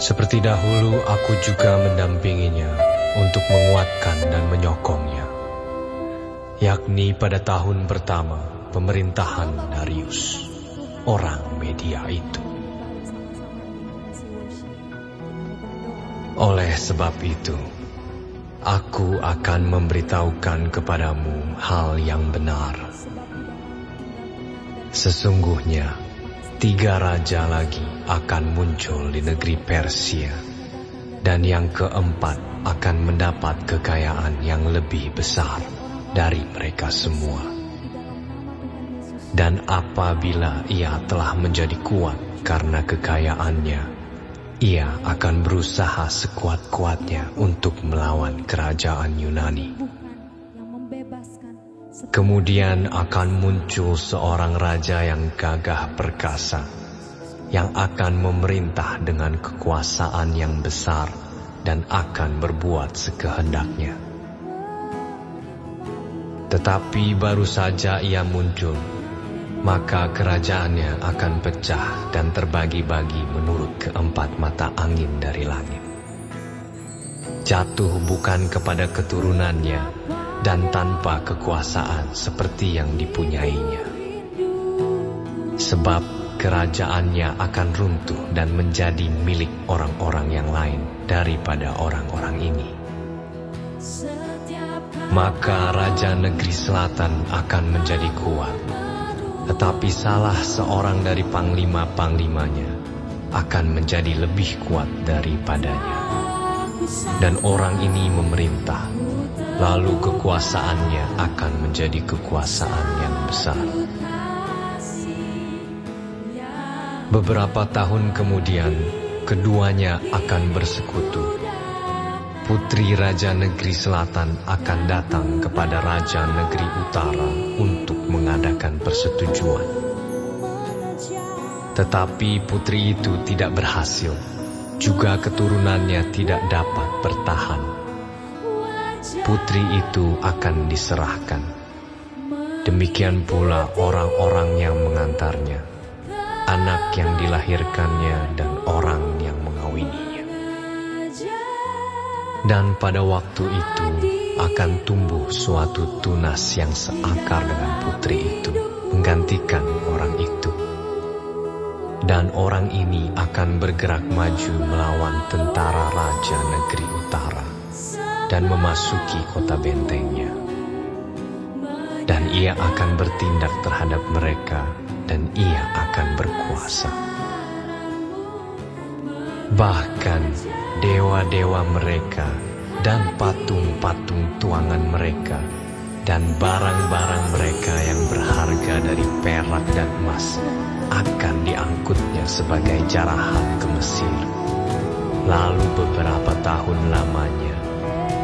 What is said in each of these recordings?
Seperti dahulu aku juga mendampinginya untuk menguatkan dan menyokongnya, yakni pada tahun pertama pemerintahan Darius, orang Media itu. Oleh sebab itu, aku akan memberitahukan kepadamu hal yang benar. Sesungguhnya, 3 raja lagi akan muncul di negeri Persia, dan yang keempat akan mendapat kekayaan yang lebih besar dari mereka semua. Dan apabila ia telah menjadi kuat karena kekayaannya, ia akan berusaha sekuat-kuatnya untuk melawan kerajaan Yunani. Kemudian akan muncul seorang raja yang gagah perkasa, yang akan memerintah dengan kekuasaan yang besar dan akan berbuat sekehendaknya. Tetapi baru saja ia muncul, maka kerajaannya akan pecah dan terbagi-bagi menurut keempat mata angin dari langit. Jatuh bukan kepada keturunannya, dan tanpa kekuasaan seperti yang dipunyainya. Sebab kerajaannya akan runtuh dan menjadi milik orang-orang yang lain daripada orang-orang ini. Maka raja negeri selatan akan menjadi kuat, tetapi salah seorang dari panglima-panglimanya akan menjadi lebih kuat daripadanya. Dan orang ini memerintah, lalu kekuasaannya akan menjadi kekuasaan yang besar. Beberapa tahun kemudian, keduanya akan bersekutu. Putri Raja Negeri Selatan akan datang kepada Raja Negeri Utara untuk mengadakan persetujuan. Tetapi putri itu tidak berhasil, juga keturunannya tidak dapat bertahan. Putri itu akan diserahkan. Demikian pula orang-orang yang mengantarnya, anak yang dilahirkannya dan orang yang mengawininya. Dan pada waktu itu akan tumbuh suatu tunas yang seakar dengan putri itu, menggantikan orang itu. Dan orang ini akan bergerak maju melawan tentara Raja Negeri Utara dan memasuki kota bentengnya. Dan ia akan bertindak terhadap mereka, dan ia akan berkuasa. Bahkan dewa-dewa mereka dan patung-patung tuangan mereka dan barang-barang mereka yang berharga dari perak dan emas akan diangkutnya sebagai jarahan ke Mesir. Lalu beberapa tahun lamanya,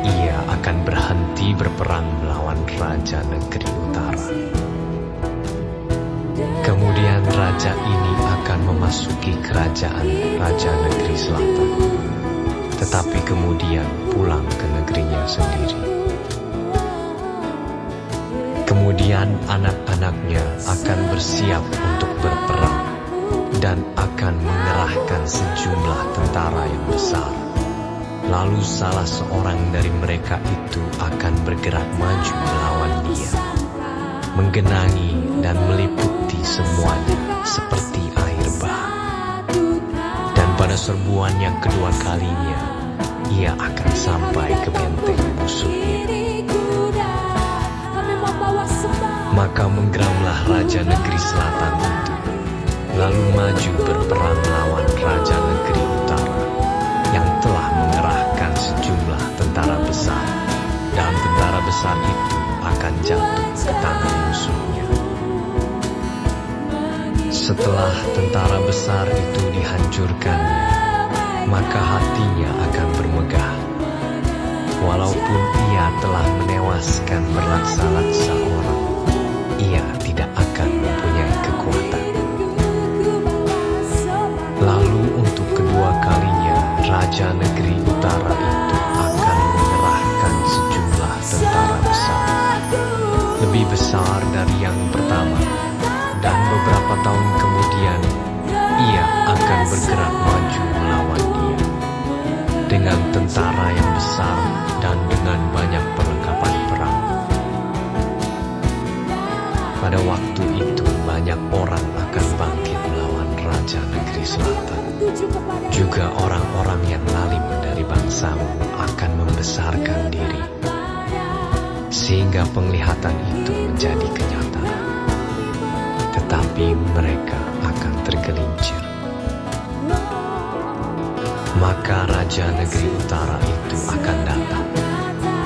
ia akan berhenti berperang melawan Raja Negeri Utara. Kemudian raja ini akan memasuki kerajaan Raja Negeri Selatan, tetapi kemudian pulang ke negerinya sendiri. Kemudian anak-anaknya akan bersiap untuk berperang dan akan mengerahkan sejumlah tentara yang besar. Lalu salah seorang dari mereka itu akan bergerak maju melawan dia, menggenangi dan meliputi semuanya seperti air bah. Dan pada serbuan yang kedua kalinya, ia akan sampai ke benteng musuhnya. Maka menggeramlah Raja Negeri Selatan itu, lalu maju berperang melawan Raja Negeri Utara, yang telah mengerahkan sejumlah tentara besar, dan tentara besar itu akan jatuh ke tangan musuhnya. Setelah tentara besar itu dihancurkannya, maka hatinya akan bermegah. Walaupun ia telah menewaskan berlaksa-laksa orang, ia tidak akan mempunyai kekuatan. Lalu untuk kedua kalinya, Raja Negeri Utara itu akan mengerahkan sejumlah tentara besar, lebih besar dari yang pertama. Dan beberapa tahun kemudian, ia akan bergerak maju melawan dia. dengan tentara yang besar dan dengan banyak perlengkapan perang. Pada waktu itu banyak orang akan bangkit melawan Raja Negeri Selatan. Juga orang-orang yang lalim dari bangsamu akan membesarkan diri, sehingga penglihatan itu menjadi kenyataan. Tetapi mereka akan tergelincir. Maka Raja Negeri Utara itu akan datang,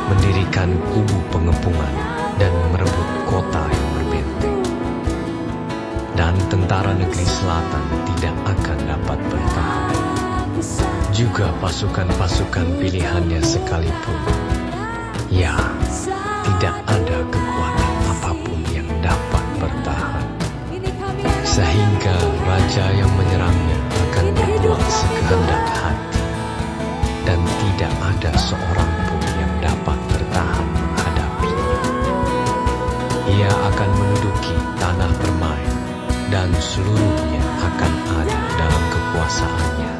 mendirikan kubu pengepungan dan merebut kota yang berbenteng. Dan tentara Negeri Selatan tidak akan dapat bertahan. Juga pasukan-pasukan pilihannya sekalipun, ya, tidak ada kekuatan apapun yang dapat bertahan. Sehingga raja yang menyerangnya akan berbuat sekehendak hati, dan tidak ada seorang pun yang dapat bertahan menghadapinya. Ia akan menduduki tanah permai, dan seluruhnya akan ada dalam kekuasaannya.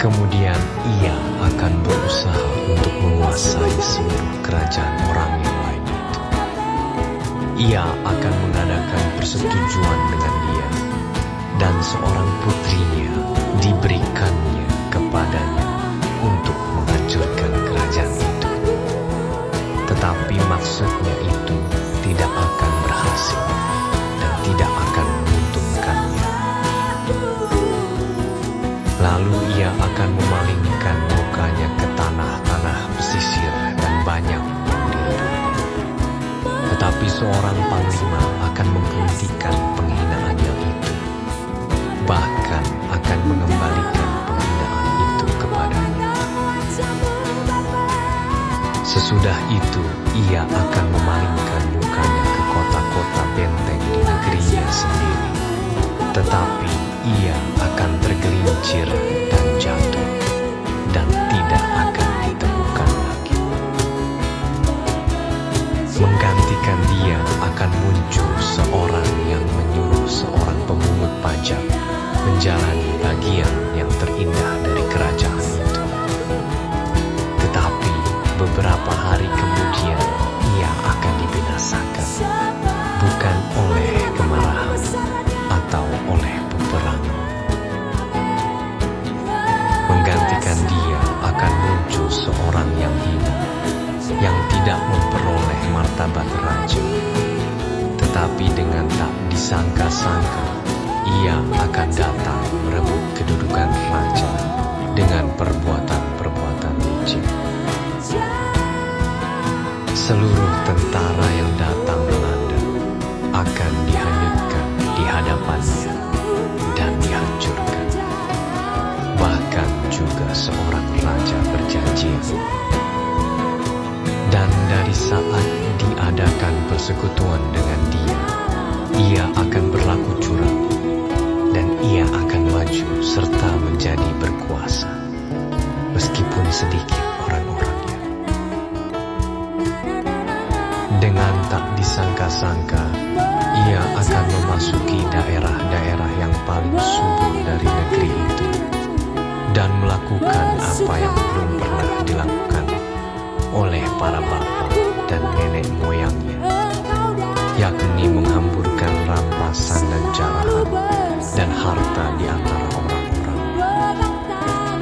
Kemudian ia akan berusaha untuk menguasai seluruh kerajaan orang yang lain itu. Ia akan mengadakan persetujuan dengan dia, dan seorang putrinya diberikannya kepadanya untuk menghancurkan kerajaan itu. Tetapi maksudnya itu tidak akan berhasil dan tidak akan menguntungkannya. Lalu ia akan memalingkan mukanya ke tanah-tanah pesisir dan banyak penduduknya. Tetapi seorang panglima akan menghentikan penghinaannya itu, bahkan akan mengembalikan penghinaan itu kepadanya. Sesudah itu ia akan memalingkan mukanya ke kota-kota benteng di negerinya sendiri, tetapi ia akan tergelincir dan jatuh, dan tidak akan ditemukan lagi. Menggantikan dia akan muncul seorang yang menyuruh seorang pemungut pajak menjalani bagian yang terindah dari kerajaan itu. Tetapi beberapa hari kemudian ia akan dibinasakan, bukan oleh kemarahan atau oleh peperangan. Menggantikan dia akan muncul seorang yang hina, yang tidak memperoleh martabat raja. Tetapi dengan tak disangka-sangka, ia akan datang merebut kedudukan raja dengan perbuatan-perbuatan licik. Seluruh tentara yang datang melanda akan dihanyutkan di hadapannya dan dihancurkan. Bahkan juga seorang raja berjanji. Dan dari saat diadakan persekutuan dengan dia, ia akan berlaku curang, dan ia akan maju serta menjadi berkuasa, meskipun sedikit orang-orangnya. Dengan tak disangka-sangka, ia akan memasuki daerah-daerah yang paling subur dari negeri itu, dan melakukan apa yang belum pernah dilakukan oleh para bapa dan nenek moyangnya, yakni menghamburkan rampasan dan jarahan dan harta di antara orang-orang.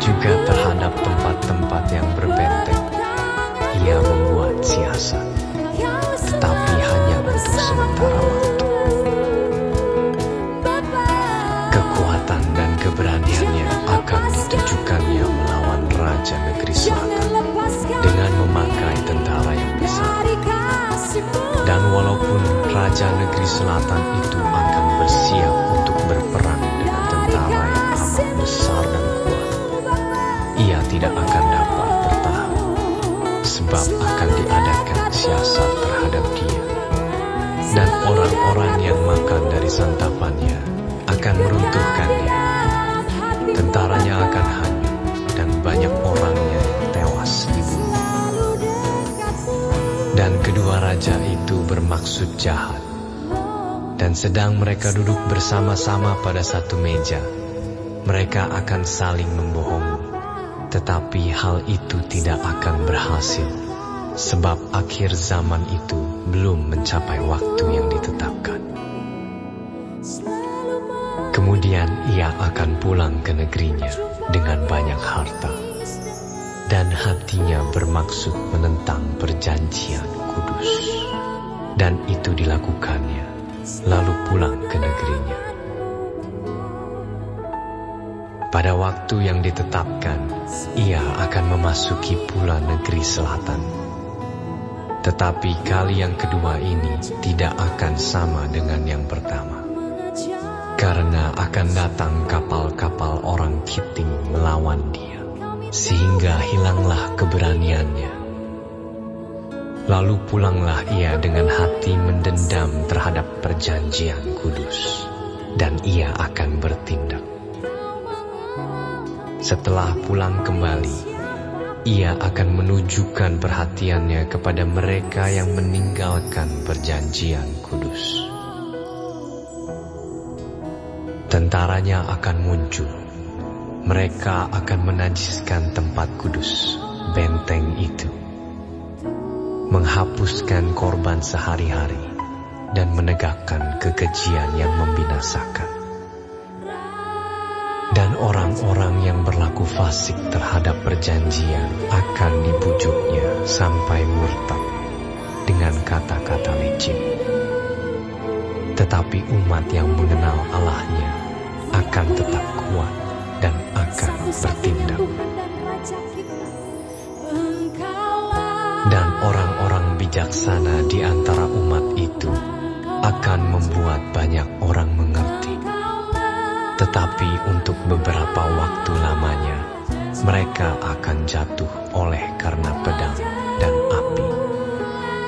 Juga terhadap tempat-tempat yang berbenteng, ia membuat siasat, tetapi hanya untuk sementara waktu. Kekuatan dan keberaniannya akan ditujukannya melawan Raja Negeri Selatan dengan memakai tentara yang besar. Dan walaupun Raja Negeri Selatan itu akan bersiap untuk berperang dengan tentara yang amat besar dan kuat, ia tidak akan dapat bertahan, sebab akan diadakan siasat terhadap dia. Dan orang-orang yang makan dari santapannya akan meruntuhkannya. Tentaranya akan hanyut, dan banyak orangnya yang tewas dibunuh. Dan kedua raja itu bermaksud jahat. Dan sedang mereka duduk bersama-sama pada satu meja, mereka akan saling membohongi, tetapi hal itu tidak akan berhasil, sebab akhir zaman itu belum mencapai waktu yang ditetapkan. Kemudian ia akan pulang ke negerinya dengan banyak harta, dan hatinya bermaksud menentang perjanjian kudus. Dan itu dilakukannya, lalu pulang ke negerinya. Pada waktu yang ditetapkan, ia akan memasuki pula negeri selatan. Tetapi kali yang kedua ini tidak akan sama dengan yang pertama, karena akan datang kapal-kapal orang Kitim melawan dia, sehingga hilanglah keberaniannya. Lalu pulanglah ia dengan hati mendendam terhadap perjanjian kudus, dan ia akan bertindak. Setelah pulang kembali, ia akan menunjukkan perhatiannya kepada mereka yang meninggalkan perjanjian kudus. Tentaranya akan muncul. Mereka akan menajiskan tempat kudus, benteng itu, menghapuskan korban sehari-hari, dan menegakkan kekejian yang membinasakan. Dan orang-orang yang berlaku fasik terhadap perjanjian akan dibujuknya sampai murtad dengan kata-kata licin. Tetapi umat yang mengenal Allahnya akan tetap kuat dan akan bertindak. Dan orang-orang bijaksana di antara umat itu akan membuat banyak orang mengerti. Tetapi untuk beberapa waktu lamanya, mereka akan jatuh oleh karena pedang dan api,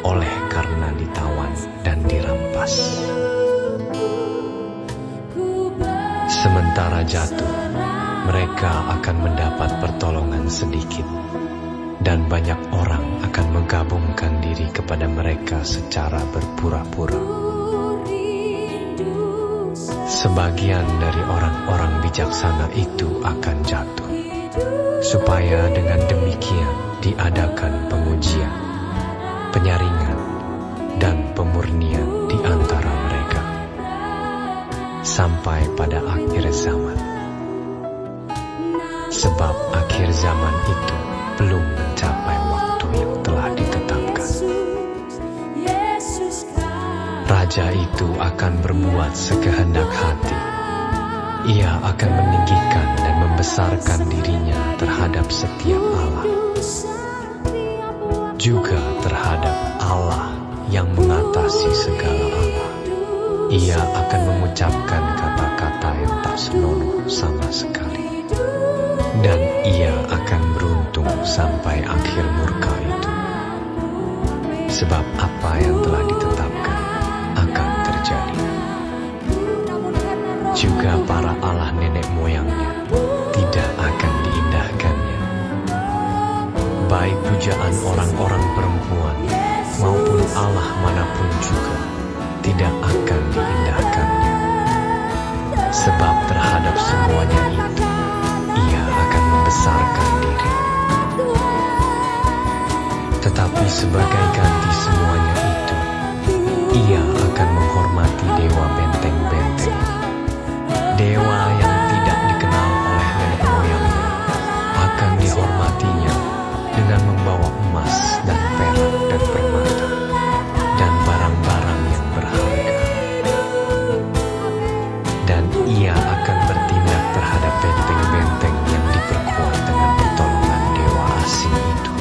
oleh karena ditawan dan dirampas. Sementara jatuh, mereka akan mendapat pertolongan sedikit, dan banyak orang akan menggabungkan diri kepada mereka secara berpura-pura. Sebagian dari orang-orang bijaksana itu akan jatuh, supaya dengan demikian diadakan pengujian, penyaringan, dan pemurnian di antara mereka, sampai pada akhir zaman. Sebab akhir zaman itu belum mencapai waktu yang telah ditetapkan. Raja itu akan berbuat sekehendak hati. Ia akan meninggikan dan membesarkan dirinya terhadap setiap Allah, juga terhadap Allah yang mengatasi segala Allah. Ia akan mengucapkan kata-kata yang tak senonoh sama sekali, dan ia akan beruntung sampai akhir murka itu. Sebab apa yang telah ditetapkan akan terjadi. Juga para Allah nenek moyangnya tidak akan diindahkannya. Baik pujaan orang-orang perempuan maupun Allah manapun juga tidak akan diindahkannya. Sebab terhadap semuanya itu, ia akan membesarkan diri. Tetapi sebagai ganti semuanya itu, ia akan menghormati dewa benteng-benteng. Dewa yang tidak dikenal oleh nenek moyangnya akan dihormatinya dengan membawa emas dan perak dan permata dan barang-barang yang berharga. Dan ia akan bertindak terhadap benteng-benteng yang diperkuat dengan pertolongan dewa asing itu.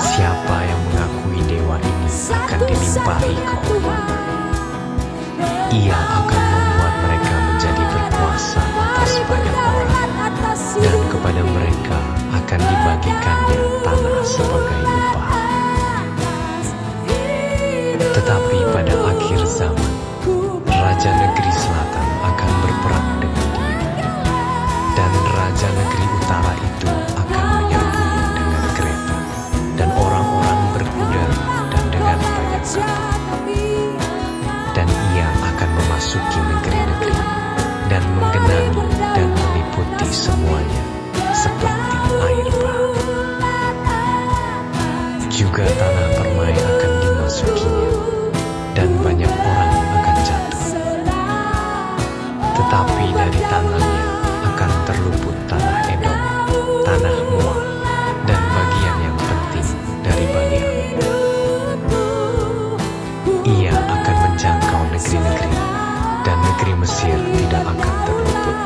Siapa yang mengakui dewa ini akan dilimpahi kehormatan. Ia akan membuat mereka menjadi berkuasa atas banyak orang, dan kepada mereka akan dibagikannya tanah sebagai upah. Tetapi pada akhir zaman, Raja Negeri Selatan akan berperang dengan dia, dan Raja Negeri Utara itu akan menyerbunya dengan kereta, dan orang-orang berkuda, dan dengan banyak kapal. Dan ia akan memasuki negeri-negeri dan menggenangi Mesir tidak akan terluput.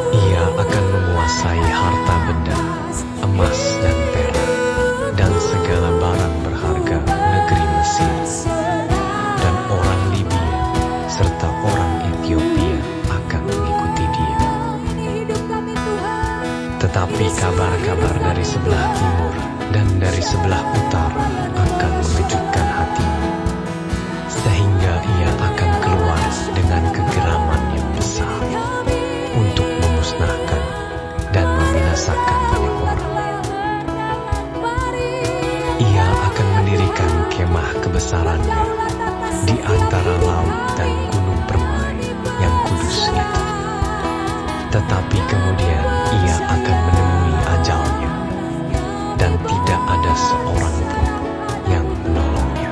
Ia akan menguasai harta benda, emas dan perak, dan segala barang berharga negeri Mesir. Dan orang Libya serta orang Ethiopia akan mengikuti dia. Tetapi kabar-kabar dari sebelah timur dan dari sebelah utara akan mengejutkan hatimu, sehingga ia akan keluar dengan kegeraman yang besar untuk memusnahkan dan membinasakan banyak orang. Ia akan mendirikan kemah kebesarannya di antara laut dan gunung permai yang kudus itu. Tetapi kemudian ia akan menemui ajalnya, dan tidak ada seorang pun yang menolongnya.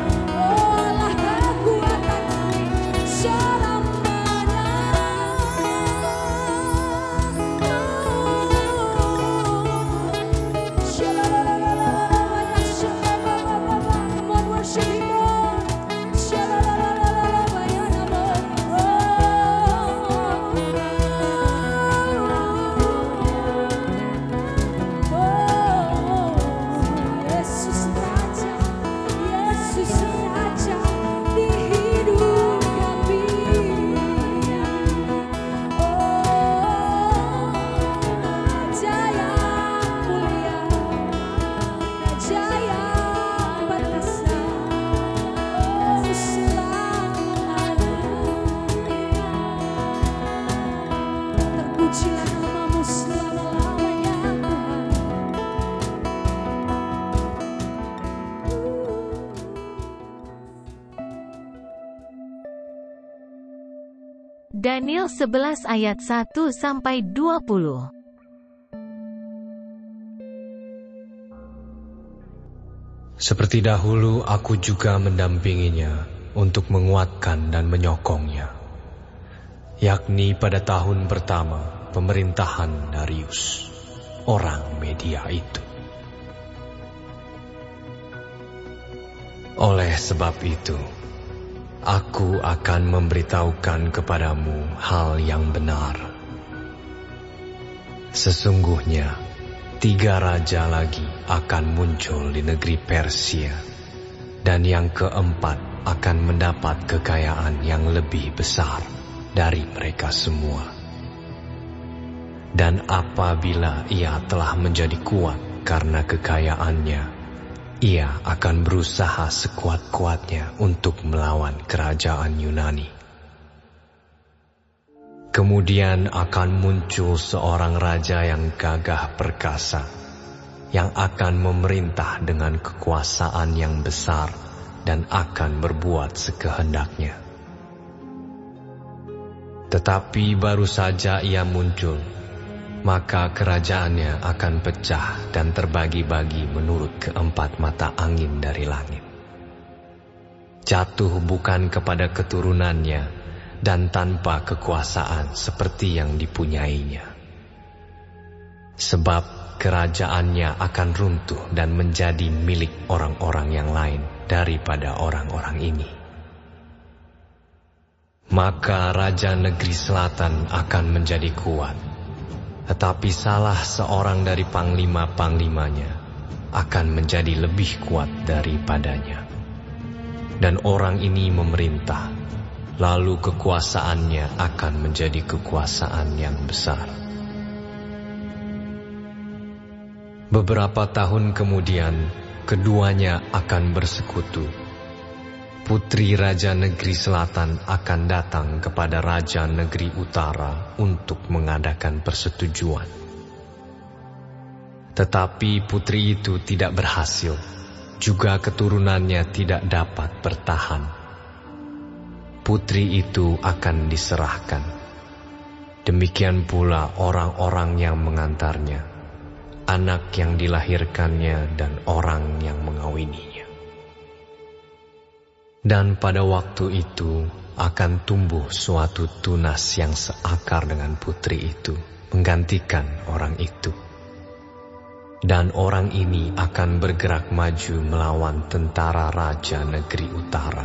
Daniel 11 ayat 1-20. Seperti dahulu aku juga mendampinginya untuk menguatkan dan menyokongnya, yakni pada tahun pertama pemerintahan Darius, orang Media itu. Oleh sebab itu, aku akan memberitahukan kepadamu hal yang benar. Sesungguhnya, 3 raja lagi akan muncul di negeri Persia, dan yang keempat akan mendapat kekayaan yang lebih besar dari mereka semua. Dan apabila ia telah menjadi kuat karena kekayaannya, ia akan berusaha sekuat-kuatnya untuk melawan kerajaan Yunani. Kemudian akan muncul seorang raja yang gagah perkasa, yang akan memerintah dengan kekuasaan yang besar dan akan berbuat sekehendaknya. Tetapi baru saja ia muncul, maka kerajaannya akan pecah dan terbagi-bagi menurut keempat mata angin dari langit. Jatuh bukan kepada keturunannya dan tanpa kekuasaan seperti yang dipunyainya. Sebab kerajaannya akan runtuh dan menjadi milik orang-orang yang lain daripada orang-orang ini. Maka raja negeri selatan akan menjadi kuat, tetapi salah seorang dari panglima-panglimanya akan menjadi lebih kuat daripadanya. Dan orang ini memerintah, lalu kekuasaannya akan menjadi kekuasaan yang besar. Beberapa tahun kemudian, keduanya akan bersekutu. Putri Raja Negeri Selatan akan datang kepada Raja Negeri Utara untuk mengadakan persetujuan. Tetapi putri itu tidak berhasil, juga keturunannya tidak dapat bertahan. Putri itu akan diserahkan. Demikian pula orang-orang yang mengantarnya, anak yang dilahirkannya dan orang yang mengawininya. Dan pada waktu itu akan tumbuh suatu tunas yang seakar dengan putri itu, menggantikan orang itu. Dan orang ini akan bergerak maju melawan tentara Raja Negeri Utara,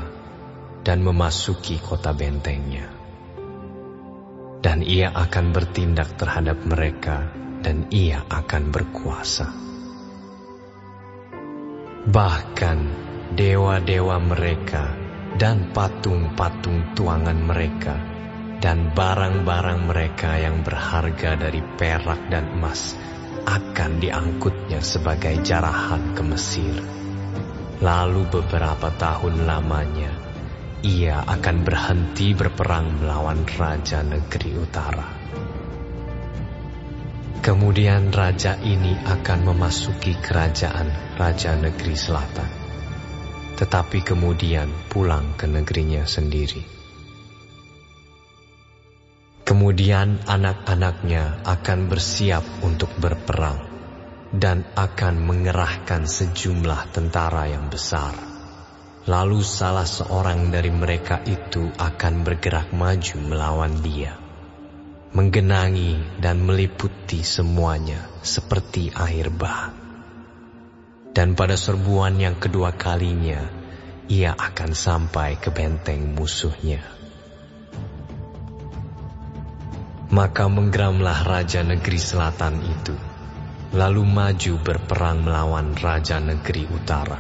dan memasuki kota bentengnya. Dan ia akan bertindak terhadap mereka, dan ia akan berkuasa. Bahkan dewa-dewa mereka dan patung-patung tuangan mereka dan barang-barang mereka yang berharga dari perak dan emas akan diangkutnya sebagai jarahan ke Mesir. Lalu beberapa tahun lamanya ia akan berhenti berperang melawan raja negeri utara. Kemudian raja ini akan memasuki kerajaan raja negeri selatan, tetapi kemudian pulang ke negerinya sendiri. Kemudian anak-anaknya akan bersiap untuk berperang dan akan mengerahkan sejumlah tentara yang besar. Lalu salah seorang dari mereka itu akan bergerak maju melawan dia, menggenangi dan meliputi semuanya seperti air bah. Dan pada serbuan yang kedua kalinya, ia akan sampai ke benteng musuhnya. Maka menggeramlah raja negeri selatan itu, lalu maju berperang melawan raja negeri utara,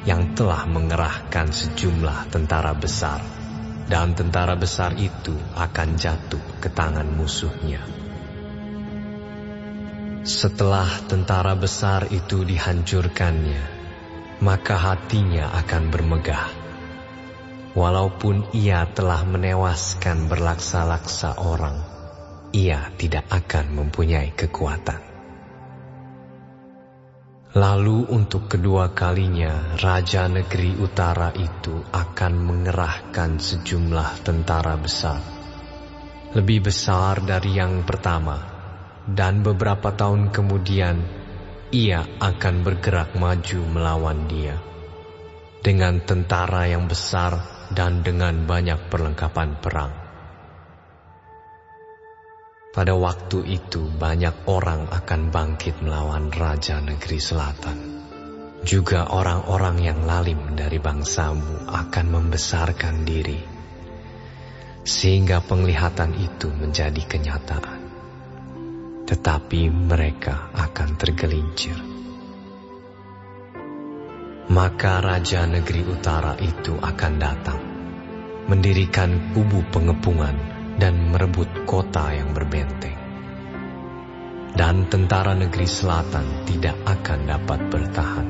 yang telah mengerahkan sejumlah tentara besar, dan tentara besar itu akan jatuh ke tangan musuhnya. Setelah tentara besar itu dihancurkannya, maka hatinya akan bermegah. Walaupun ia telah menewaskan berlaksa-laksa orang, ia tidak akan mempunyai kekuatan. Lalu untuk kedua kalinya, raja negeri utara itu akan mengerahkan sejumlah tentara besar, lebih besar dari yang pertama, dan beberapa tahun kemudian ia akan bergerak maju melawan dia, dengan tentara yang besar dan dengan banyak perlengkapan perang. Pada waktu itu banyak orang akan bangkit melawan raja negeri selatan. Juga orang-orang yang lalim dari bangsamu akan membesarkan diri, sehingga penglihatan itu menjadi kenyataan. Tetapi mereka akan tergelincir. Maka raja negeri utara itu akan datang, mendirikan kubu pengepungan dan merebut kota yang berbenteng. Dan tentara negeri selatan tidak akan dapat bertahan.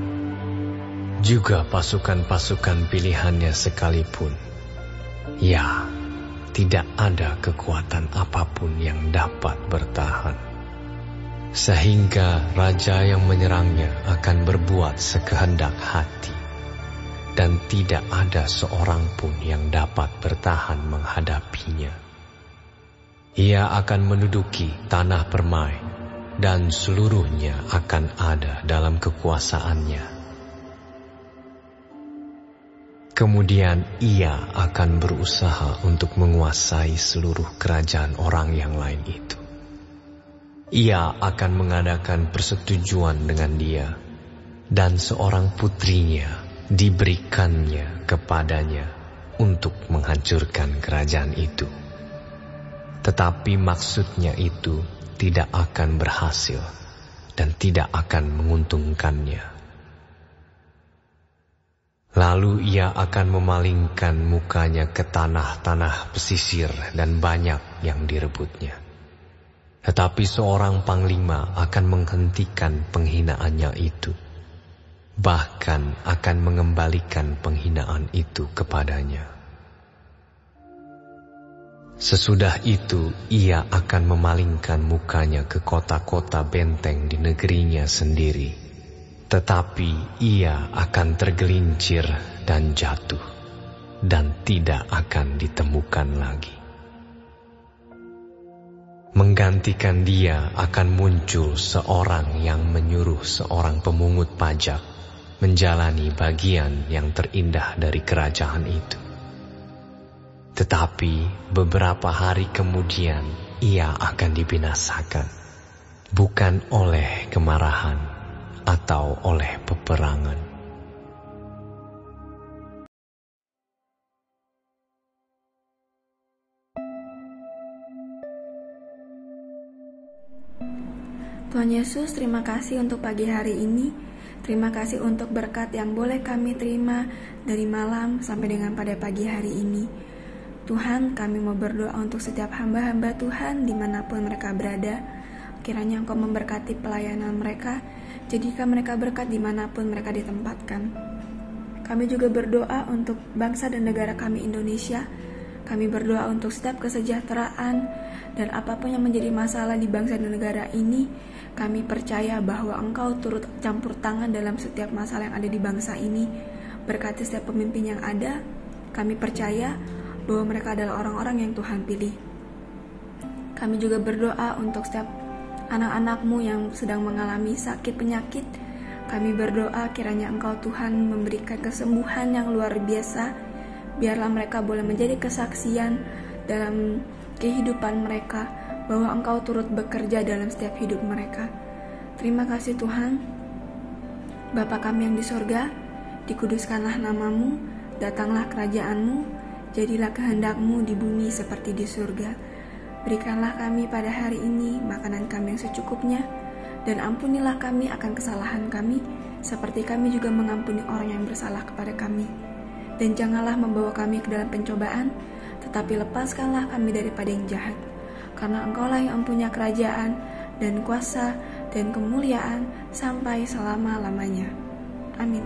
Juga pasukan-pasukan pilihannya sekalipun, ya, tidak ada kekuatan apapun yang dapat bertahan. Sehingga raja yang menyerangnya akan berbuat sekehendak hati, dan tidak ada seorang pun yang dapat bertahan menghadapinya. Ia akan menduduki tanah permai, dan seluruhnya akan ada dalam kekuasaannya. Kemudian ia akan berusaha untuk menguasai seluruh kerajaan orang yang lain itu. Ia akan mengadakan persetujuan dengan dia, dan seorang putrinya diberikannya kepadanya untuk menghancurkan kerajaan itu. Tetapi maksudnya itu tidak akan berhasil dan tidak akan menguntungkannya. Lalu ia akan memalingkan mukanya ke tanah-tanah pesisir dan banyak yang direbutnya. Tetapi seorang panglima akan menghentikan penghinaannya itu, bahkan akan mengembalikan penghinaan itu kepadanya. Sesudah itu ia akan memalingkan mukanya ke kota-kota benteng di negerinya sendiri, tetapi ia akan tergelincir dan jatuh, dan tidak akan ditemukan lagi. Menggantikan dia akan muncul seorang yang menyuruh seorang pemungut pajak menjalani bagian yang terindah dari kerajaan itu. Tetapi beberapa hari kemudian ia akan dibinasakan, bukan oleh kemarahan atau oleh peperangan. Tuhan Yesus, terima kasih untuk pagi hari ini. Terima kasih untuk berkat yang boleh kami terima dari malam sampai dengan pada pagi hari ini. Tuhan, kami mau berdoa untuk setiap hamba-hamba Tuhan dimanapun mereka berada. Kiranya Engkau memberkati pelayanan mereka, jadikan mereka berkat dimanapun mereka ditempatkan. Kami juga berdoa untuk bangsa dan negara kami Indonesia. Kami berdoa untuk setiap kesejahteraan dan apapun yang menjadi masalah di bangsa dan negara ini. Kami percaya bahwa Engkau turut campur tangan dalam setiap masalah yang ada di bangsa ini. Berkati setiap pemimpin yang ada. Kami percaya bahwa mereka adalah orang-orang yang Tuhan pilih. Kami juga berdoa untuk setiap anak-anak-Mu yang sedang mengalami sakit penyakit. Kami berdoa kiranya Engkau Tuhan memberikan kesembuhan yang luar biasa. Biarlah mereka boleh menjadi kesaksian dalam kehidupan mereka, bahwa Engkau turut bekerja dalam setiap hidup mereka. Terima kasih Tuhan. Bapa kami yang di sorga, dikuduskanlah nama-Mu, datanglah kerajaan-Mu, jadilah kehendak-Mu di bumi seperti di surga. Berikanlah kami pada hari ini makanan kami yang secukupnya, dan ampunilah kami akan kesalahan kami, seperti kami juga mengampuni orang yang bersalah kepada kami. Dan janganlah membawa kami ke dalam pencobaan, tetapi lepaskanlah kami daripada yang jahat. Karena Engkaulah yang mempunyai kerajaan dan kuasa dan kemuliaan sampai selama-lamanya. Amin.